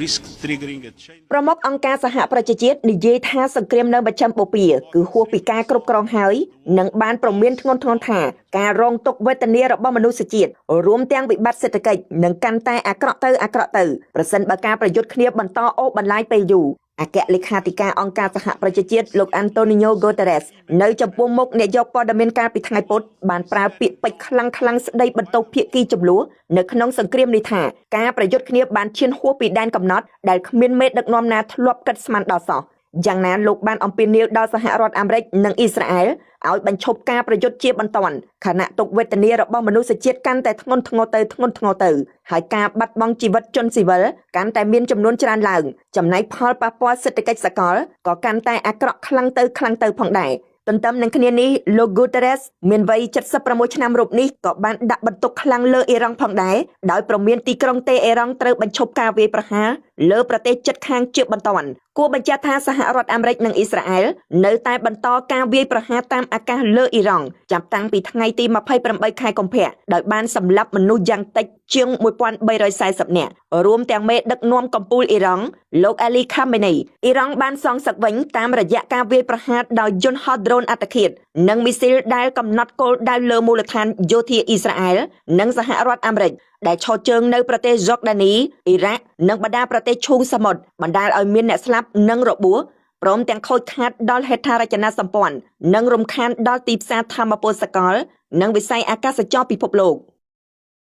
risk triggering a chain ប្រមុខអង្គការសហប្រជាជាតិនិយាយថាសង្គ្រាមនៅមជ្ឈមបូព៌ាគឺហួសពីការគ្រប់គ្រងហើយនិងបានប្រមានធ្ងន់ធ្ងរថាការរងទុក្ខវេទនារបស់មនុស្សជាតិរួមទាំងវិបត្តិសេដ្ឋកិច្ចនឹងកាន់តែអាក្រក់ទៅប្រសិនបើការប្រយុទ្ធគ្នាបន្តអូសបន្លាយពេលយូរអគ្គលេខាធិការអង្គការសហប្រជាជាតិលោក Antonio Guterres នៅចំពោះមុខអ្នកយកព័ត៌មានកាលពីថ្ងៃពុធបានប្រើពាក្យពេចន៍ខ្លាំងស្ដីបន្ទោសភាគីចំនួននៅក្នុងសង្គ្រាមនេះថាការប្រយុទ្ធគ្នាបានឈានហួសពីដែនកំណត់ដែលគ្មានមេដឹកនាំណាធ្លាប់គិតស្មានដល់សោះយ៉ាងណាលោកបានអំពាវនាវដល់សហរដ្ឋអាមេរិកនិងអ៊ីស្រាអែលឲ្យបញ្ឈប់ការប្រយុទ្ធជាបន្ទាន់ខណៈទុក្ខវេទនារបស់មនុស្សជាតិកាន់តែធ្ងន់ធ្ងរទៅហើយការបាត់បង់ជីវិតជនស៊ីវិលកាន់តែមានចំនួនច្រើនឡើងចំណែកផលប៉ះពាល់សេដ្ឋកិច្ចសកលក៏កាន់តែអាក្រក់ខ្លាំងទៅផងដែរទន្ទឹមនឹងគ្នានេះលោក Guterres មានវ័យ76ឆ្នាំរូបនេះក៏បានដាក់បន្ទុកខ្លាំងលើអ៊ីរ៉ង់ផងដែរដោយប្រមានទីក្រុងតេអេរ៉ង់ត្រូវបញ្ឈប់ការវាយប្រហារលើប្រទេសជិតខាងជាបន្ទាន់គួរបញ្ជាក់ថាសហរដ្ឋអាមេរិកនិងអ៊ីស្រាអែលនៅតែបន្តការវាយប្រហារតាមអាកាសលើអ៊ីរ៉ង់ចាប់តាំងពីថ្ងៃទី28ខែកុម្ភៈដោយបានសម្លាប់មនុស្សយ៉ាងតិចជាង1340នាក់រួមទាំងមេដឹកនាំកំពូលអ៊ីរ៉ង់លោក Ali Khamenei អ៊ីរ៉ង់បានសងសឹកវិញតាមរយៈការវាយប្រហារដោយយន្តហោះដ្រូនអត្តឃាតនិងមីស៊ីលដែលកំណត់គោលដៅលើមូលដ្ឋានយោធាអ៊ីស្រាអែលនិងសហរដ្ឋអាមេរិកដែលឈរជើងនៅប្រទេសយ៉ូដានីអ៊ីរ៉ាក់និងបណ្ដាប្រទេសឈូងសមុទ្របណ្ដាលឲ្យមានអ្នកស្លាប់និងរបួសព្រមទាំងខូចខាតដល់ហេដ្ឋារចនាសម្ព័ន្ធនិងរំខានដល់ទីផ្សារថាមពលសកលនិងវិស័យអាកាសចរពិភពលោក